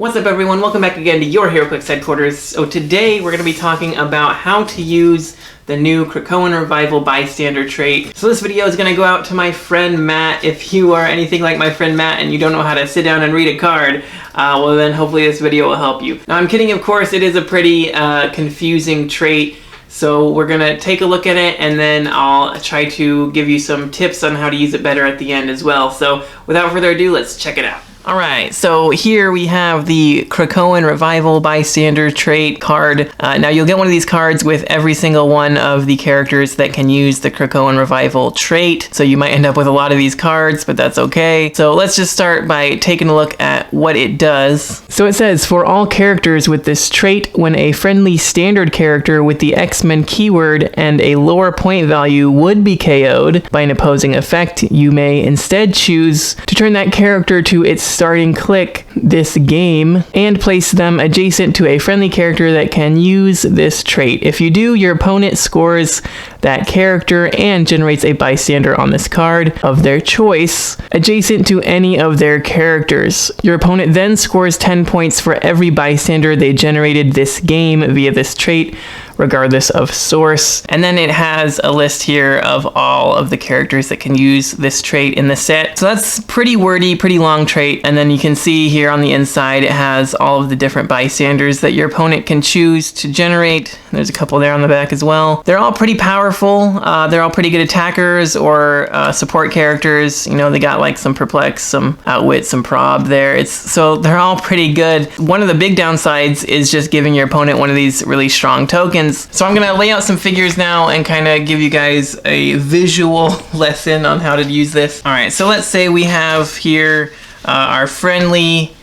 What's up everyone, welcome back again to your Heroclix headquarters. So today we're going to be talking about how to use the new Krakoan Revival Bystander trait. So this video is going to go out to my friend Matt. If you are anything like my friend Matt and you don't know how to sit down and read a card, well then hopefully this video will help you. Now I'm kidding, of course. It is a pretty confusing trait. So we're going to take a look at it and then I'll try to give you some tips on how to use it better at the end as well. So without further ado, let's check it out. Alright, so here we have the Krakoan Revival Bystander trait card. Now you'll get one of these cards with every single one of the characters that can use the Krakoan Revival trait. So you might end up with a lot of these cards, but that's okay. So let's just start by taking a look at what it does. So it says, for all characters with this trait, when a friendly standard character with the X-Men keyword and a lower point value would be KO'd by an opposing effect, you may instead choose to turn that character to its starting click this game and place them adjacent to a friendly character that can use this trait. If you do, your opponent scores that character and generates a bystander on this card of their choice adjacent to any of their characters. Your opponent then scores 10 points for every bystander they generated this game via this trait, regardless of source. And then it has a list here of all of the characters that can use this trait in the set. So that's pretty wordy, pretty long trait. And then you can see here on the inside, it has all of the different bystanders that your opponent can choose to generate. There's a couple there on the back as well. They're all pretty powerful. They're all pretty good attackers or support characters. You know, they got like some perplex, some outwit, some prob there. So they're all pretty good. One of the big downsides is just giving your opponent one of these really strong tokens. So I'm going to lay out some figures now and kind of give you guys a visual lesson on how to use this. All right, so let's say we have here our friendly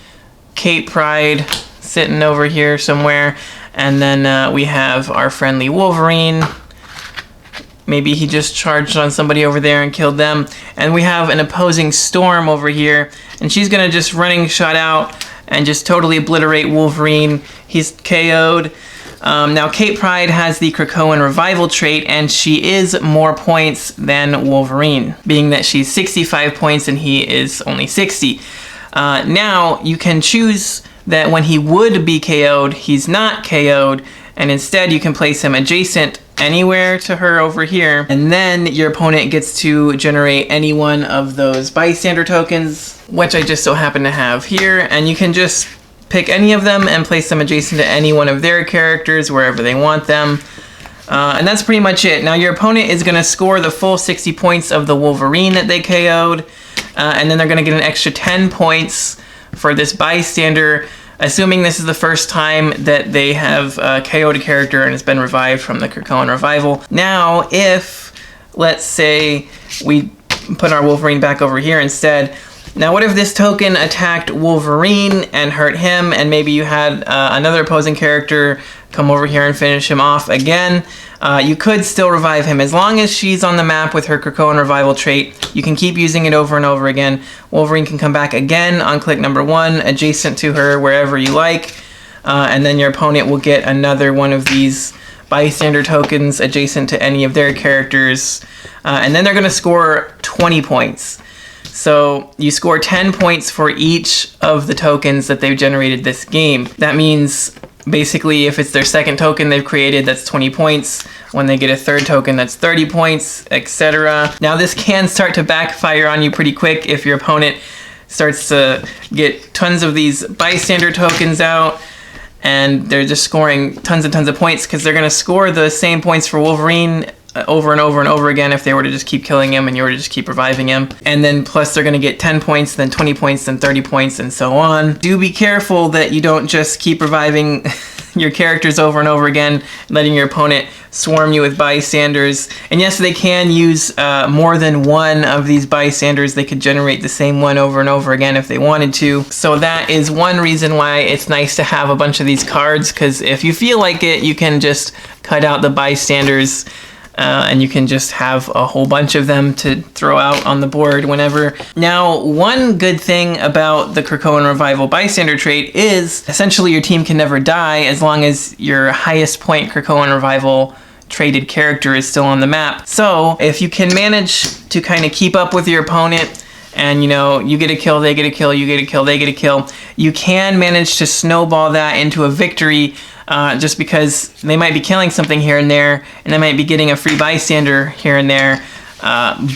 Cape Pride sitting over here somewhere, and then we have our friendly Wolverine. Maybe he just charged on somebody over there and killed them. And we have an opposing Storm over here, and she's going to just running shot out and just totally obliterate Wolverine. He's KO'd. Now, Cape Pride has the Krakoan Revival trait, and she is more points than Wolverine, being that she's 65 points and he is only 60. Now, you can choose that when he would be KO'd, he's not KO'd, and instead you can place him adjacent anywhere to her over here, and then your opponent gets to generate any one of those bystander tokens, which I just so happen to have here, and you can just pick any of them and place them adjacent to any one of their characters wherever they want them. And that's pretty much it. Now your opponent is going to score the full 60 points of the Wolverine that they KO'd, and then they're going to get an extra 10 points for this bystander, assuming this is the first time that they have KO'd a character and it's been revived from the Krakoan Revival. Now if, let's say, we put our Wolverine back over here instead. Now what if this token attacked Wolverine and hurt him, and maybe you had another opposing character come over here and finish him off again? You could still revive him. As long as she's on the map with her Krakoan Revival trait, you can keep using it over and over again. Wolverine can come back again on click number 1, adjacent to her wherever you like, and then your opponent will get another one of these bystander tokens adjacent to any of their characters, and then they're going to score 20 points. So you score 10 points for each of the tokens that they've generated this game. That means basically if it's their second token they've created, that's 20 points. When they get a third token, that's 30 points, etc. Now this can start to backfire on you pretty quick if your opponent starts to get tons of these bystander tokens out and they're just scoring tons and tons of points, because they're going to score the same points for Wolverine over and over and over again if they were to just keep killing him and you were to just keep reviving him. And then plus they're going to get 10 points, then 20 points, then 30 points, and so on. Do be careful that you don't just keep reviving your characters over and over again, letting your opponent swarm you with bystanders. And yes, they can use more than one of these bystanders. They could generate the same one over and over again if they wanted to. So that is one reason why it's nice to have a bunch of these cards, because if you feel like it, you can just cut out the bystanders and you can just have a whole bunch of them to throw out on the board whenever. Now, one good thing about the Krakoan Revival Bystander trait is essentially your team can never die as long as your highest point Krakoan Revival traded character is still on the map. So if you can manage to kind of keep up with your opponent and you know, you get a kill, they get a kill, you get a kill, they get a kill, you can manage to snowball that into a victory, just because they might be killing something here and there, and they might be getting a free bystander here and there,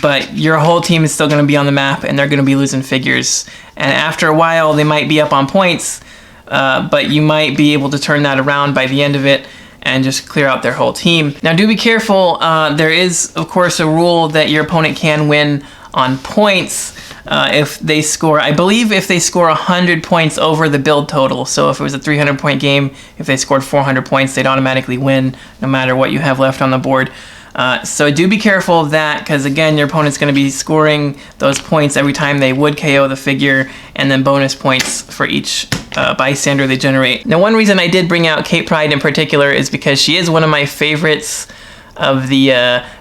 but your whole team is still going to be on the map, and they're going to be losing figures. And after a while, they might be up on points, but you might be able to turn that around by the end of it and just clear out their whole team. Now, do be careful. There is, of course, a rule that your opponent can win on points if they score, I believe if they score 100 points over the build total. So if it was a 300-point game, if they scored 400 points, they'd automatically win no matter what you have left on the board. So do be careful of that, because again, your opponent's going to be scoring those points every time they would KO the figure, and then bonus points for each bystander they generate. Now, one reason I did bring out Kate Pride in particular is because she is one of my favorites of the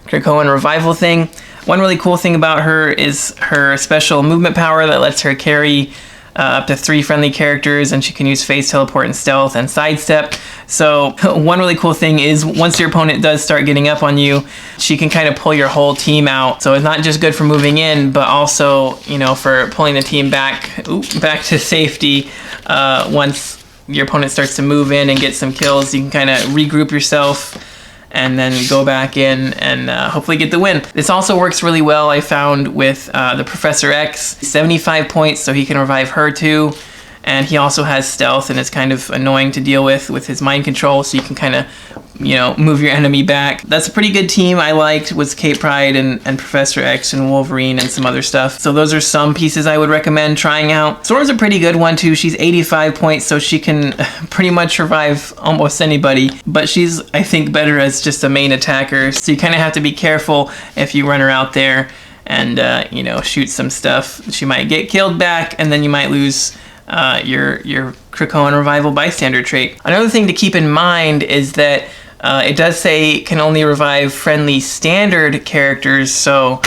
Krakoan revival thing. One really cool thing about her is her special movement power that lets her carry up to 3 friendly characters, and she can use phase teleport and stealth and sidestep. So one really cool thing is once your opponent does start getting up on you, she can kind of pull your whole team out. So it's not just good for moving in, but also, you know, for pulling the team back to safety. Once your opponent starts to move in and get some kills, you can kind of regroup yourself and then go back in and hopefully get the win. This also works really well, I found, with the Professor X. 75 points, so he can revive her too. And he also has stealth, and it's kind of annoying to deal with his mind control, so you can kind of, you know, move your enemy back. That's a pretty good team I liked, was Kate Pride and Professor X and Wolverine and some other stuff. So those are some pieces I would recommend trying out. Sora's a pretty good one too. She's 85 points, so she can pretty much revive almost anybody. But she's, I think, better as just a main attacker. So you kind of have to be careful if you run her out there and, you know, shoot some stuff. She might get killed back, and then you might lose your Krakoan revival bystander trait. Another thing to keep in mind is that it does say can only revive friendly standard characters, so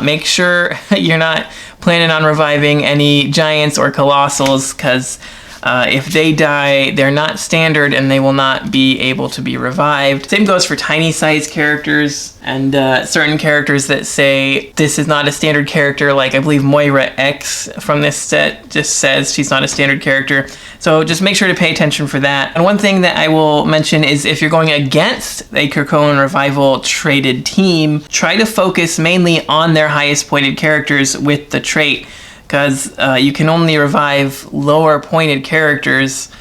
make sure you're not planning on reviving any giants or colossals, because if they die, they're not standard and they will not be able to be revived. Same goes for tiny size characters and certain characters that say this is not a standard character, like I believe Moira X from this set just says she's not a standard character. So just make sure to pay attention for that. And one thing that I will mention is if you're going against a Krakoan revival traded team, try to focus mainly on their highest pointed characters with the trait, because you can only revive lower pointed characters.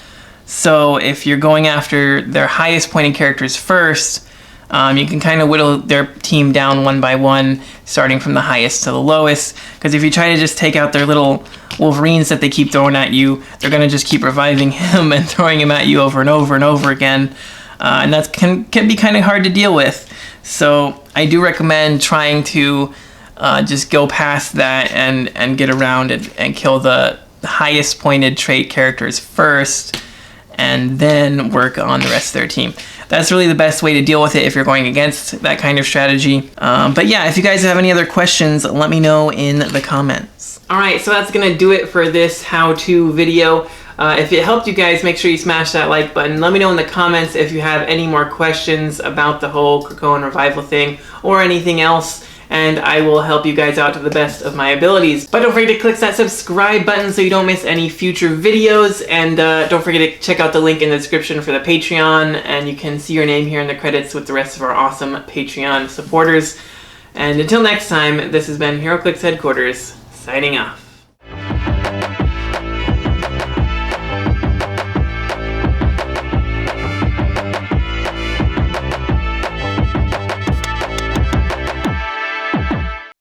So if you're going after their highest pointed characters first, you can kind of whittle their team down one by one, starting from the highest to the lowest. Because if you try to just take out their little Wolverines that they keep throwing at you, they're going to just keep reviving him and throwing him at you over and over and over again. And that can be kind of hard to deal with. So I do recommend trying to just go past that and get around and kill the highest pointed trait characters first, and then work on the rest of their team. That's really the best way to deal with it if you're going against that kind of strategy. But yeah, if you guys have any other questions, let me know in the comments. Alright, so that's going to do it for this how-to video. If it helped you guys, make sure you smash that like button. Let me know in the comments if you have any more questions about the whole Krakoan revival thing or anything else, and I will help you guys out to the best of my abilities. But don't forget to click that subscribe button so you don't miss any future videos, and don't forget to check out the link in the description for the Patreon, and you can see your name here in the credits with the rest of our awesome Patreon supporters. And until next time, this has been Heroclix Headquarters, signing off.